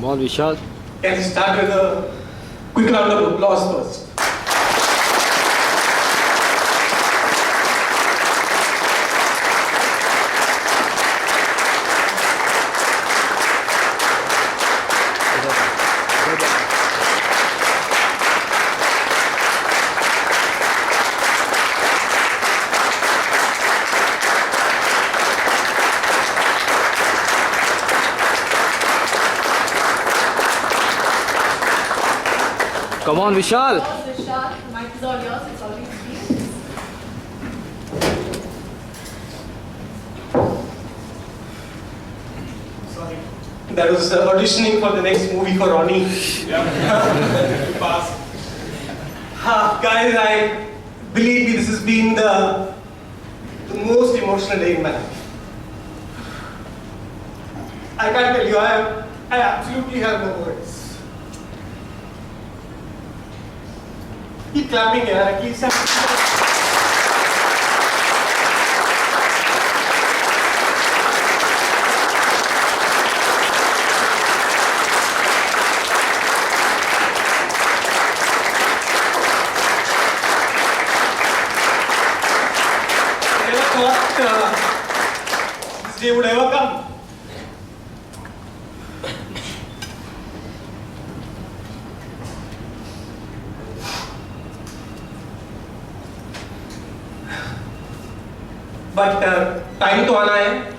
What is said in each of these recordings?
Come on, Vishal. Can we start with a quick round of applause first? Come on, Vishal. Vishal, the mic is all yours. It's already free. Sorry. That was auditioning for the next movie for Ronnie. Yeah. You pass. Guys, I believe me, this has been the most emotional day in my life. I can't tell you, I absolutely have no words. Keep clapping, yeah. Keep never thought this day would ever come. But time to आना है.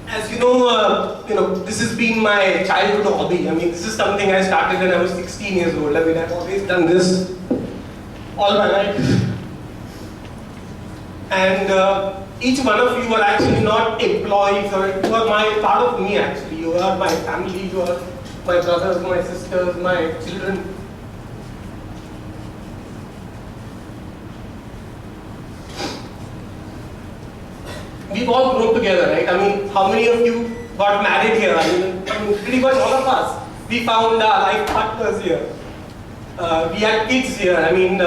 As you know, this has been my childhood hobby. I mean, this is something I started when I was 16 years old. I mean, I've always done this all my life. And each one of you are actually not employees, or you are my part of me actually. You are my family, you are my brothers, my sisters, my children. We've all grown together, right? I mean, how many of you got married here? I mean pretty much all of us. We found life partners here. We had kids here. I mean,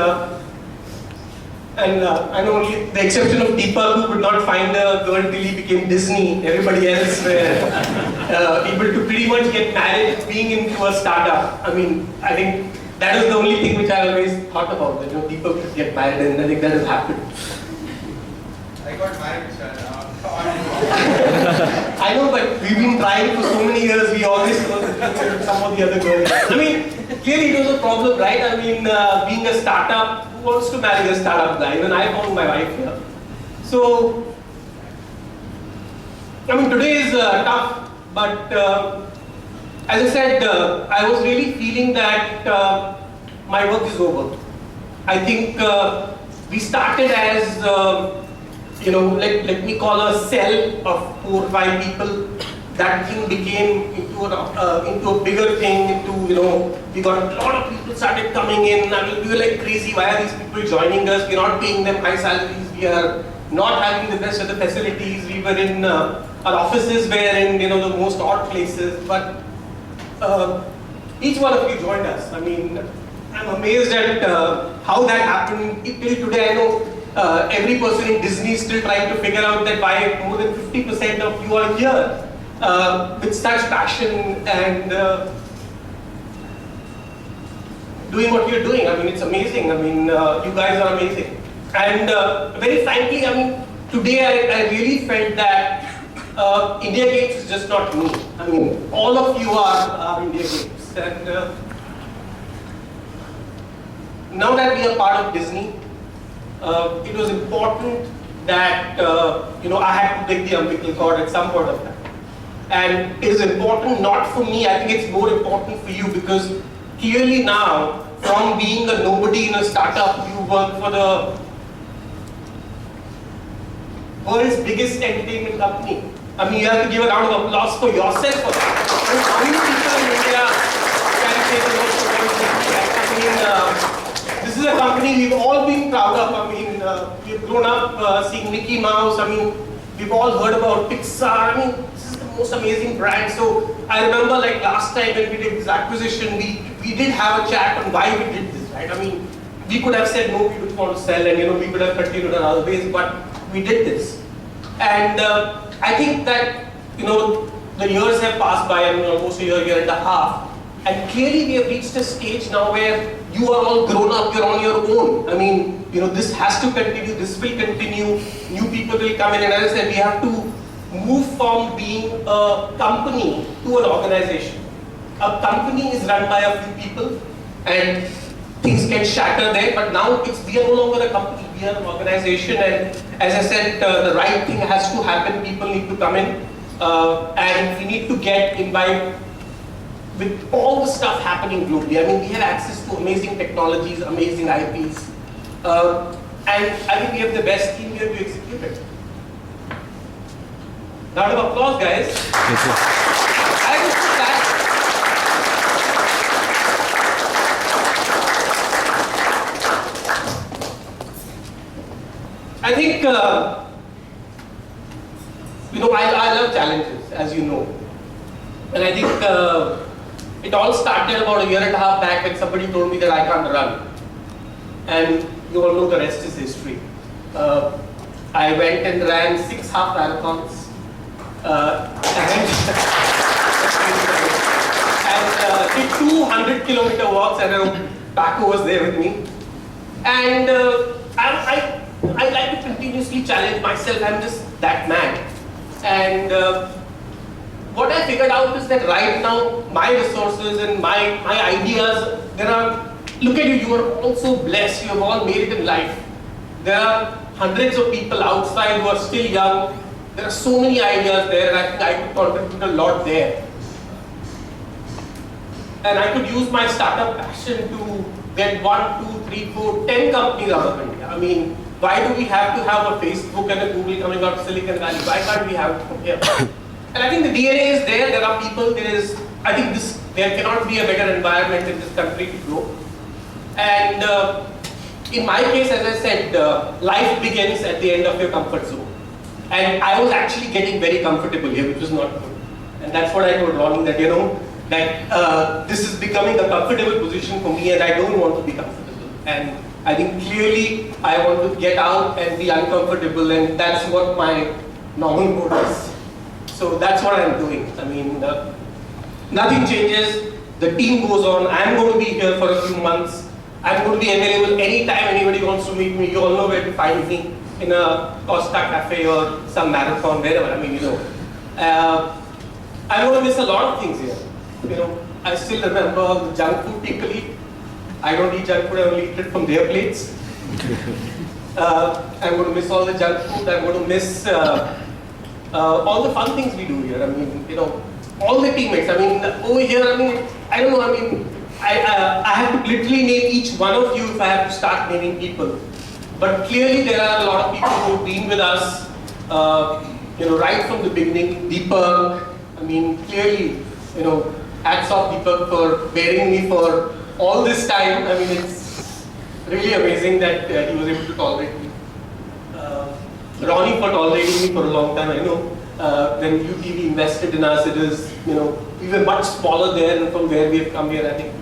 and I know only the exception of Deepak, who could not find a girl till he became Disney. Everybody else were able to pretty much get married being into a startup. I mean, I think that is the only thing which I always thought about, that Deepak should get married, and I think that has happened. I got married, sir. I know, but we've been trying for so many years. We always know that some of the other girls. I mean, clearly it was a problem, right? I mean, being a startup, who wants to marry a startup guy? Even I found my wife here. So, I mean, today is tough, but as I said, I was really feeling that my work is over. I think we started as let me call a cell of 4 or 5 people. That thing became into a bigger thing. We got a lot of people started coming in. I mean, we were like crazy. Why are these people joining us? We're not paying them high salaries. We are not having the best of the facilities. We were in our offices were in the most odd places. But each one of you joined us. I mean, I'm amazed at how that happened. Till today, I know. Every person in Disney is still trying to figure out that why more than 50% of you are here with such passion and doing what you're doing. I mean, it's amazing. I mean, you guys are amazing. And very frankly, I mean, today I really felt that India Games is just not me. I mean, all of you are India Games. And now that we are part of Disney, it was important that I had to take the umbilical cord at some point of time. And it is important not for me, I think it's more important for you, because clearly now, from being a nobody in a startup, you work for the world's biggest entertainment company. I mean, you have to give a round of applause for yourself for that. How many people in India can say the most for themselves? I mean, this is a company we've all been proud of. I mean, we've grown up seeing Mickey Mouse. I mean, we've all heard about Pixar. I mean, this is the most amazing brand. So I remember like last time when we did this acquisition, we did have a chat on why we did this, right? I mean, we could have said no, we don't want to sell, and we could have continued on other ways, but we did this. And I think that the years have passed by, I mean, almost a year and a half, and clearly we have reached a stage now where you are all grown up, you're on your own. I mean, this has to continue, this will continue, new people will come in, and as I said, we have to move from being a company to an organization. A company is run by a few people, and things can shatter there, but now we are no longer a company, we are an organization, and as I said, the right thing has to happen, people need to come in, and we need to get involved with all the stuff happening globally. I mean, we have access to amazing technologies, amazing IPs, and I think we have the best team here to execute it. Round of applause, guys. I was so glad. I think, I love challenges, as you know. And I think it all started about a year and a half back when somebody told me that I can't run. And you all know the rest is history. I went and ran 6 half marathons. And did 200-kilometer walks, and Paco was there with me. And I like to continuously challenge myself. I'm just that man. And what I figured out is that right now, my resources and my ideas, look at you, you are all so blessed, you have all made it in life. There are hundreds of people outside who are still young. There are so many ideas there, and I think I could contribute a lot there. And I could use my startup passion to get 1, 2, 3, 4, 10 companies out of India. I mean, why do we have to have a Facebook and a Google coming out of Silicon Valley? Why can't we have it from here? And I think the DNA is there, there are people, there cannot be a better environment in this country to grow. And in my case, as I said, life begins at the end of your comfort zone. And I was actually getting very comfortable here, which was not good. And that's what I told Ronnie, that this is becoming a comfortable position for me, and I don't want to be comfortable. And I think clearly I want to get out and be uncomfortable, and that's what my normal mode is. So that's what I'm doing. I mean, nothing changes, the team goes on, I'm going to be here for a few months, I'm going to be available anytime anybody wants to meet me. You all know where to find me, in a Costa Cafe or some marathon, wherever. I mean, I'm going to miss a lot of things here. I still remember the junk food people eat. I don't eat junk food, I only eat it from their plates. I'm going to miss all the junk food. I'm going to miss all the fun things we do here. I mean, all the teammates. I mean, over here, I mean, I don't know, I mean, I have to literally name each one of you if I have to start naming people. But clearly there are a lot of people who have been with us, right from the beginning. Deepak, I mean, clearly, hats off Deepak for bearing me for all this time. I mean, it's really amazing that he was able to tolerate me. Ronnie for tolerating me for a long time. I know when UTV invested in us, it is, we were much smaller there, and from where we have come here, I think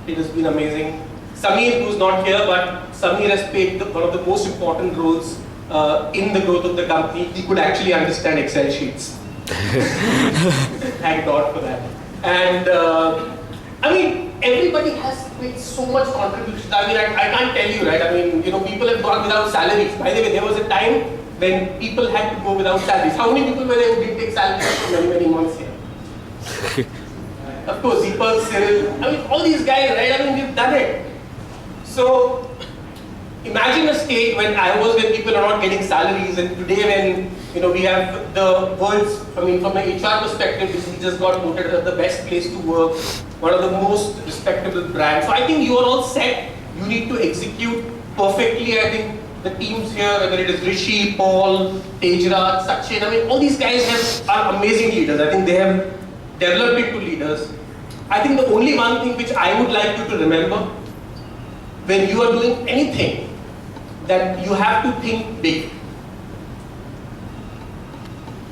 it has been amazing. Samir, who's not here, but Samir has played one of the most important roles in the growth of the company. He could actually understand Excel sheets. Thank God for that. And I mean, everybody has made so much contribution. I mean, I can't tell you, right? I mean, people have gone without salaries. By the way, there was a time when people had to go without salaries. How many people were there who didn't take salaries for many, many months here? Of course, Deepak, Cyril, I mean, all these guys, right? I mean, we've done it. So, imagine a state when people are not getting salaries, and today when, we have the world's, I mean, from an HR perspective, we just got voted as the best place to work, one of the most respectable brands. So I think you are all set. You need to execute perfectly. I think the teams here, whether it is Rishi, Paul, Tejraj, Sachin, I mean, all these guys are amazing leaders. I think they have developed into leaders. I think the only one thing which I would like you to remember, when you are doing anything, that you have to think big.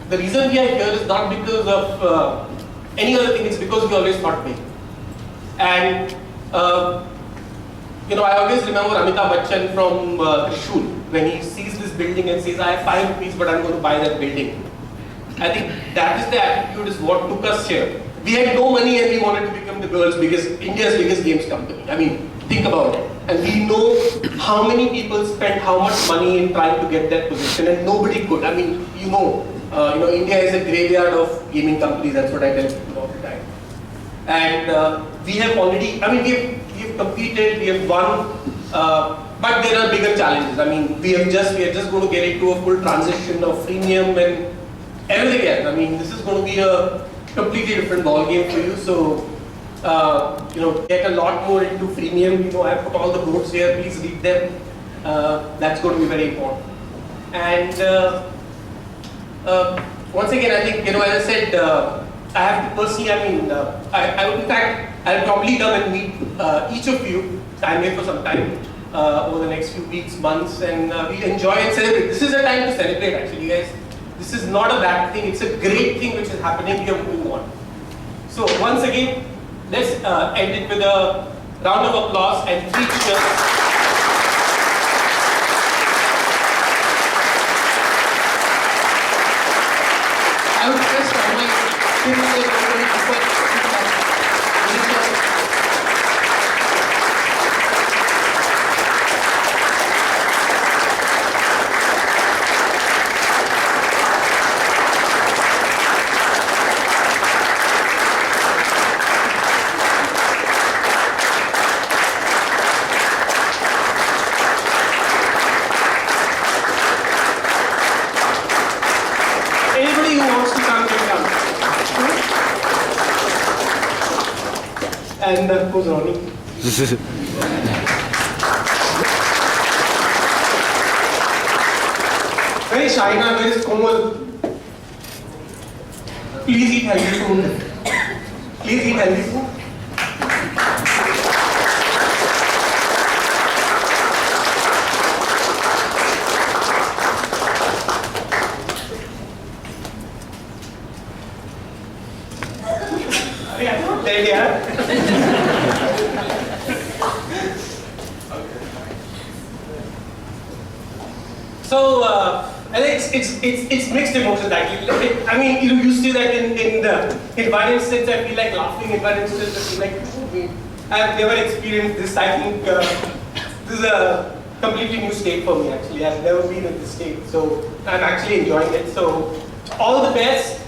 The reason we are here is not because of any other thing, it's because we always thought big. And I always remember Amitabh Bachchan from Trishul, when he sees this building and says, I have 5 rupees, but I'm going to buy that building. I think that is the attitude is what took us here. We had no money and we wanted to become the world's biggest, India's biggest games company. I mean, think about it. And we know how many people spent how much money in trying to get that position, and nobody could. I mean, India is a graveyard of gaming companies. That's what I tell people all the time. And we have already, I mean, we have competed, we have won, but there are bigger challenges. I mean, we are just going to get into a full transition of freemium and everything else. I mean, this is going to be a completely different ball game for you. So, get a lot more into freemium. I have put all the boards here. Please read them. That's going to be very important. And once again, I think, as I said, I have to personally, in fact, I'll probably come and meet each of you time here for some time over the next few weeks, months, and we enjoy and celebrate. This is a time to celebrate, actually, guys. This is not a bad thing. It's a great thing which is happening. We are moving on. So once again, let's end it with a round of applause and 3 cheers. I would request all my students and everybody to put anybody who wants to come can come. And of course, Ronnie. Where is Shaina? Where is Komal? Please eat healthy food. Please eat healthy food. So, I think it's mixed emotions actually. I mean, you see that in one instance I feel like laughing, in one instance I feel like I've never experienced this. I think this is a completely new state for me actually. I've never been in this state, so I'm actually enjoying it. So, all the best,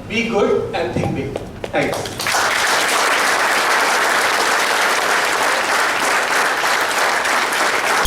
be good and think big. Thanks.